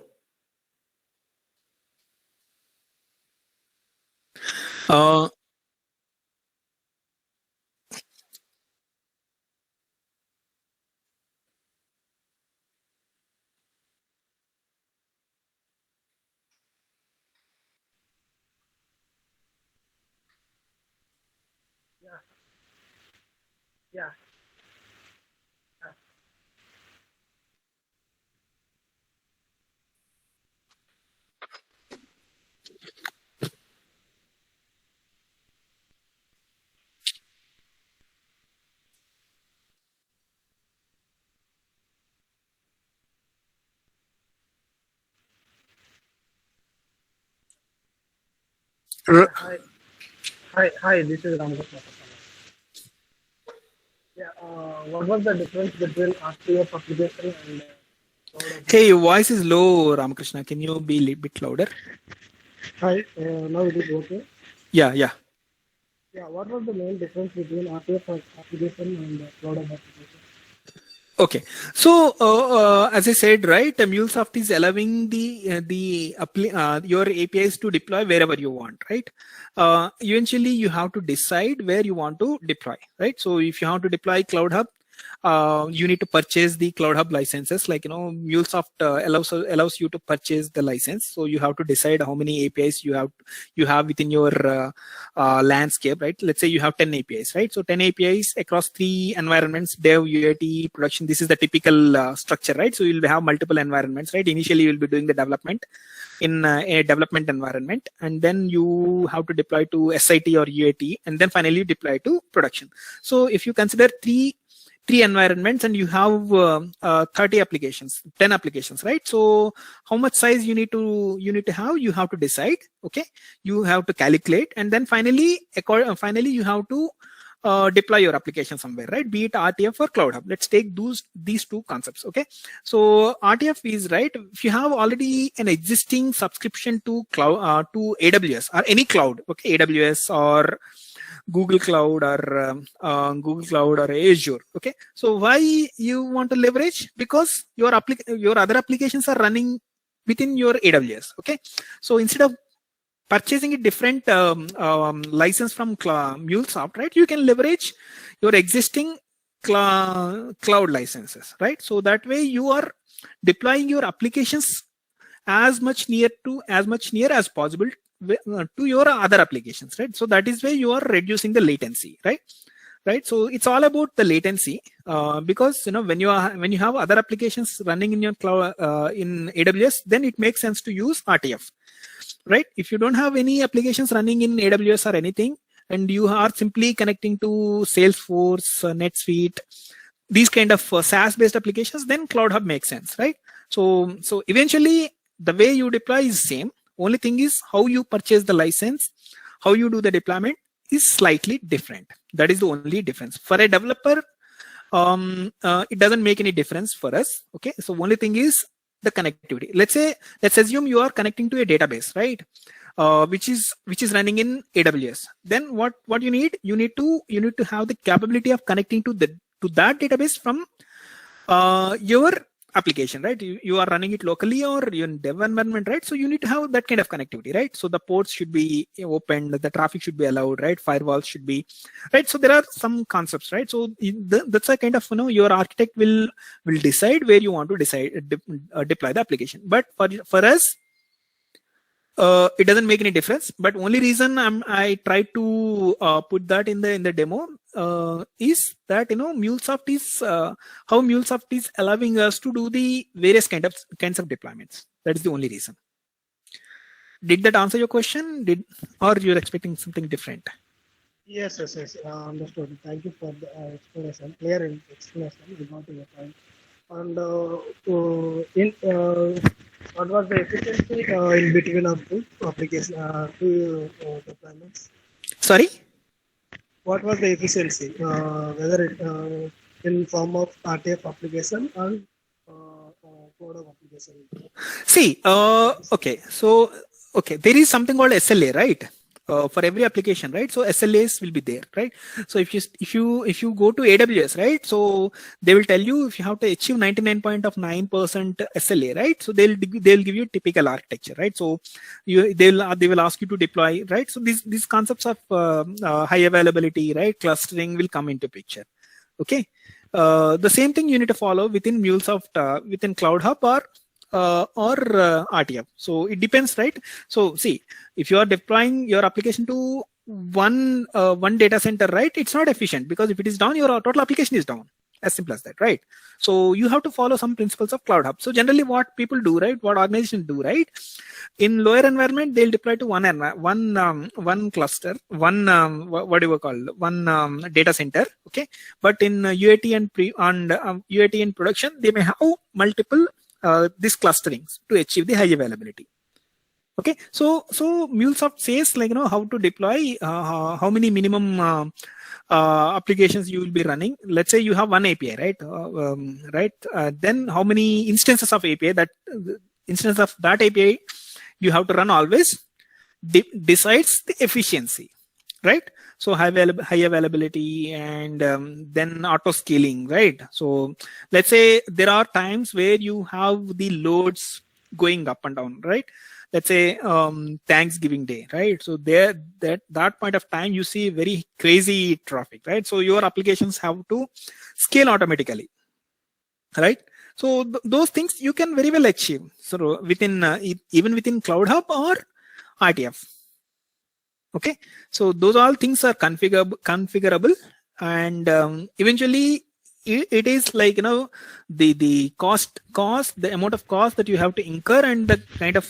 Yeah. Hi. This is Ramakrishna. Yeah. What was the difference between RTF application and Hey, your voice is low, Ramakrishna. Can you be a bit louder? Hi. Now it is okay. Yeah. Yeah. What was the main difference between RTF application and cloud application? Okay, so as I said, right, MuleSoft is allowing your APIs to deploy wherever you want, right? Eventually, you have to decide where you want to deploy, right? So if you have to deploy Cloud Hub, you need to purchase the Cloud Hub licenses. Like MuleSoft allows you to purchase the license. So you have to decide how many APIs you have within your landscape, right? Let's say you have 10 APIs, right? So 10 APIs across 3 environments: dev, UAT, production. This is the typical structure, right? So you'll have multiple environments, right? Initially, you'll be doing the development in a development environment, and then you have to deploy to SIT or UAT, and then finally you deploy to production. So if you consider three environments and you have 30 applications, 10 applications, right? So how much size you need to have, you have to decide. Okay, you have to calculate, and then finally you have to deploy your application somewhere, right? Be it RTF or Cloud Hub. Let's take these two concepts. Okay, so RTF is, right, if you have already an existing subscription to cloud, to AWS or any cloud, okay, AWS or Google Cloud or Azure. Okay, so why you want to leverage? Because your other applications are running within your AWS. Okay, so instead of purchasing a different license from MuleSoft, right, you can leverage your existing cloud licenses, right? So that way you are deploying your applications as near as possible to your other applications, right? So that is where you are reducing the latency, right? So it's all about the latency, because when you have other applications running in your cloud in AWS, then it makes sense to use RTF, right? If you don't have any applications running in AWS or anything, and you are simply connecting to Salesforce, NetSuite, these kind of SaaS based applications, then Cloud Hub makes sense, right? So eventually the way you deploy is same. Only thing is how you purchase the license, how you do the deployment is slightly different. That is the only difference. For a developer, it doesn't make any difference for us. Okay, so only thing is the connectivity. Let's assume you are connecting to a database, right? Which is running in AWS. Then what you need? You need to have the capability of connecting to that database from your application, right? You are running it locally or in dev environment, right? So you need to have that kind of connectivity, right? So the ports should be opened, the traffic should be allowed, right? Firewalls should be, right? So there are some concepts, right? So that's a kind of, your architect will decide where you want to deploy the application. But for us, it doesn't make any difference. But only reason I try to put that in the demo is that Mulesoft is how Mulesoft is allowing us to do the various kinds of deployments. That is the only reason. Did that answer your question? Or you're expecting something different? Yes. Understood. Thank you for the explanation. Clear explanation. We got to your point. And what was the efficiency in between of two application two deployments? Sorry. What was the efficiency? Whether it in form of RTF application and cloud of application. See, okay. So, okay, there is something called SLA, right? For every application, right? So SLAs will be there, right? So if you go to AWS, right? So they will tell you if you have to achieve 99.9% SLA, right? So they'll give you typical architecture, right? So they will ask you to deploy, right? So these concepts of high availability, right? Clustering will come into picture. Okay. The same thing you need to follow within Mulesoft, within Cloud Hub or RTF. So it depends, right? So see, if you are deploying your application to one data center, right, it's not efficient, because if it is down, your total application is down. As simple as that, right? So you have to follow some principles of Cloud Hub. So generally what people do, right, what organizations do, right, in lower environment, they'll deploy to one cluster, one data center. Okay. But in UAT and UAT in production, they may have multiple these clusterings to achieve the high availability. Okay, so Mulesoft says, like, how to deploy, how many minimum applications you will be running. Let's say you have one API, right? Then how many instances of API that API you have to run always decides the efficiency, right? So high availability and then auto scaling, right? So let's say there are times where you have the loads going up and down, right? Let's say Thanksgiving Day, right? So there that point of time you see very crazy traffic, right? So your applications have to scale automatically, right? So those things you can very well achieve. So within even within Cloud Hub or RTF. Okay, so those all things are configurable, and eventually it is like, the cost, the amount of cost that you have to incur, and the kind of,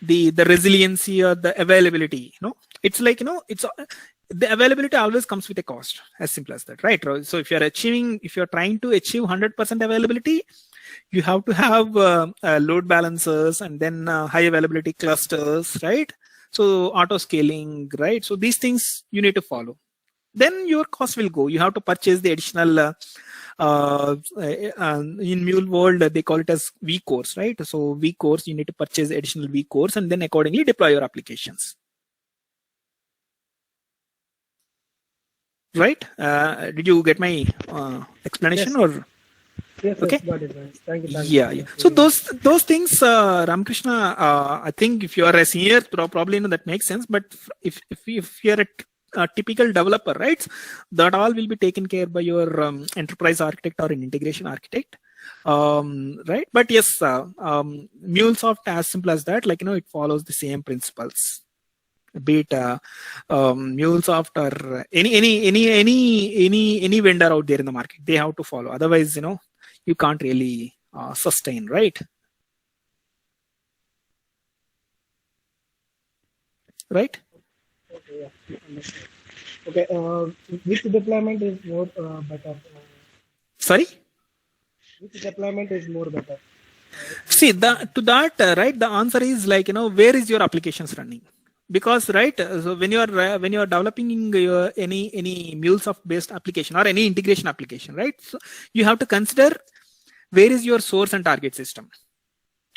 the resiliency or the availability, it's like, it's the availability always comes with a cost, as simple as that, right? So if you're trying to achieve 100% availability, you have to have load balancers, and then high availability clusters, right? So auto scaling, right? So these things you need to follow. Then your cost will go. You have to purchase the additional, in Mule world, they call it as vCores, right? So vCores, you need to purchase additional vCores and then accordingly deploy your applications. Right? Did you get my explanation? Yes. Or? Yes, okay. Got it, right. Thank you. Yeah. So those things, Ramakrishna, I think if you are a senior, probably that makes sense. But if you're a typical developer, right, that all will be taken care by your enterprise architect or an integration architect, right? But yes, Mulesoft, as simple as that, like, it follows the same principles. Be it Mulesoft or any vendor out there in the market, they have to follow. Otherwise, you can't really sustain, right? Right? Okay, yeah. Understood. Okay, which deployment is more better? Sorry? Which deployment is more better? See, right, the answer is like, where is your applications running? Because, right, so when you are developing your any Mulesoft based application or any integration application, right, so you have to consider where is your source and target system,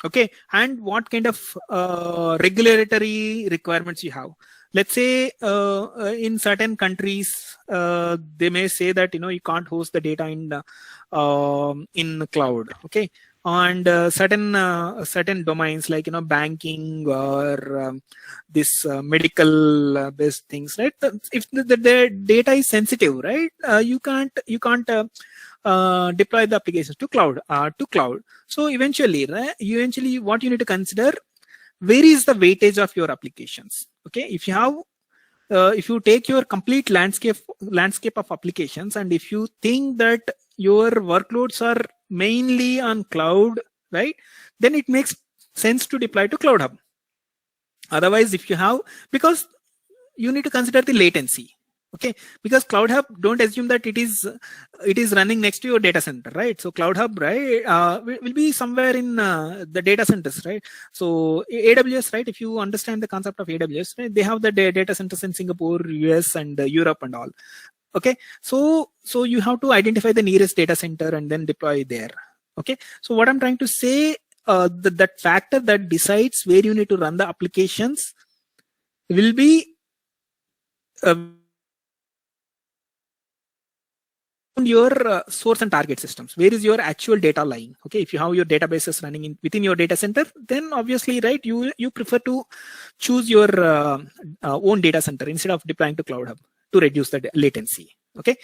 okay, and what kind of regulatory requirements you have. Let's say in certain countries, they may say that you can't host the data in cloud, okay. And certain domains like banking or this medical based things, right? If the data is sensitive, right, you can't deploy the applications to cloud. So eventually, right, what you need to consider, where is the weightage of your applications. Okay, if you have if you take your complete landscape of applications, and if you think that your workloads are mainly on cloud, right, then it makes sense to deploy to Cloud Hub. Otherwise, if you have, because you need to consider the latency. Okay, because Cloud Hub, don't assume that it is running next to your data center, right? So Cloud Hub, right, will be somewhere in the data centers, right? So AWS, right, if you understand the concept of AWS, right, they have the data centers in Singapore, US, and Europe and all. Okay, so you have to identify the nearest data center and then deploy there. Okay, so what I'm trying to say, that factor that decides where you need to run the applications will be your source and target systems. Where is your actual data lying? Okay, if you have your databases running within your data center, then obviously, right, you prefer to choose your own data center instead of deploying to Cloud Hub to reduce the latency. Okay,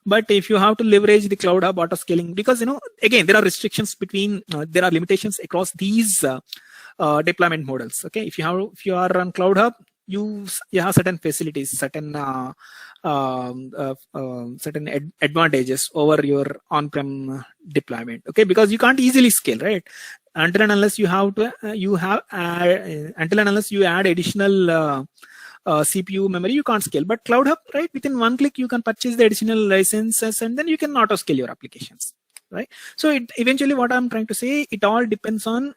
but if you have to leverage the Cloud Hub auto scaling, because again, there are restrictions between there are limitations across these deployment models. Okay, if you are on Cloud Hub, you have certain facilities, certain certain advantages over your on-prem deployment. Okay, because you can't easily scale, right? Until and unless you have to until and unless you add additional CPU memory, you can't scale. But Cloud Hub, right, within one click you can purchase the additional licenses, and then you can auto scale your applications, right? So eventually, what I'm trying to say, it all depends on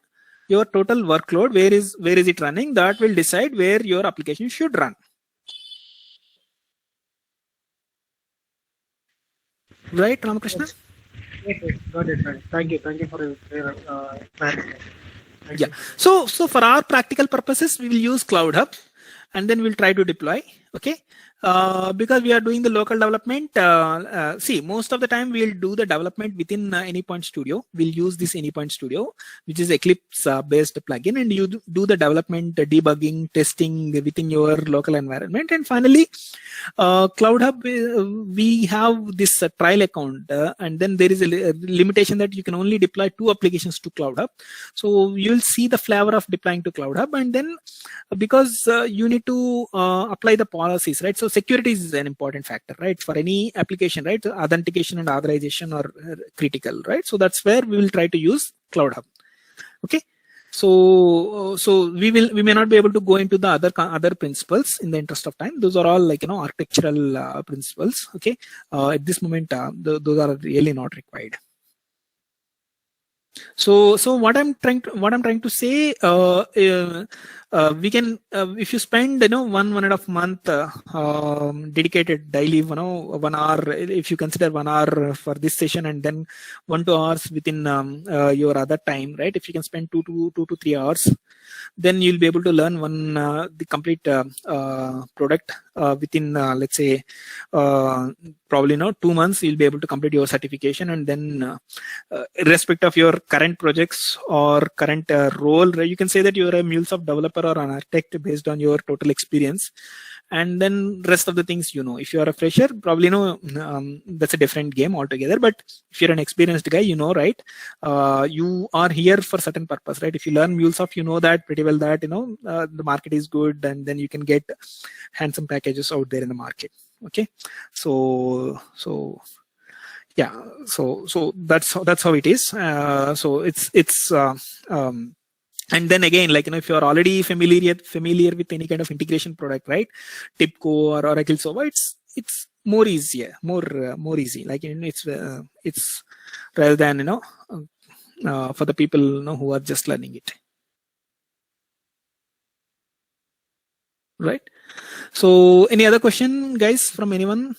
your total workload. Where is it running? That will decide where your application should run. Right, Ramakrishna? Yes, got it. Right. Thank you for your clarity. Yeah. So for our practical purposes, we will use Cloud Hub, and then we'll try to deploy. Okay. Because we are doing the local development. See, most of the time we'll do the development within Anypoint Studio. We'll use this Anypoint Studio, which is Eclipse based plugin, and you do the development, debugging, testing within your local environment. And finally, Cloud Hub, we have this trial account, and then there is a limitation that you can only deploy 2 applications to Cloud Hub. So you'll see the flavor of deploying to Cloud Hub, and then because you need to apply the policies, right? So security is an important factor, right? For any application, right? Authentication and authorization are critical, right? So that's where we will try to use Cloud Hub. Okay. So we may not be able to go into the other principles in the interest of time. Those are all like architectural principles. Okay. At this moment, those are really not required. So what I'm trying to say, we can, if you spend 1.5 month dedicated daily, 1 hour, if you consider 1 hour for this session, and then 1-2 hours within your other time, right? If you can spend 2 to 3 hours, then you'll be able to learn the complete product within let's say probably 2 months. You'll be able to complete your certification, and then irrespective of your current projects or current role, right, you can say that you're a Mulesoft developer or an architect based on your total experience. And then rest of the things, if you are a fresher, probably that's a different game altogether. But if you're an experienced guy, right, you are here for certain purpose, right? If you learn MuleSoft, you know that pretty well that the market is good, and then you can get handsome packages out there in the market. Okay, so yeah, so that's how it is. So it's and then again, like if you are already familiar with any kind of integration product, right, TIBCO or Oracle Server, it's more easier, more easy. Like it's rather than for the people who are just learning it, right? So any other question, guys, from anyone?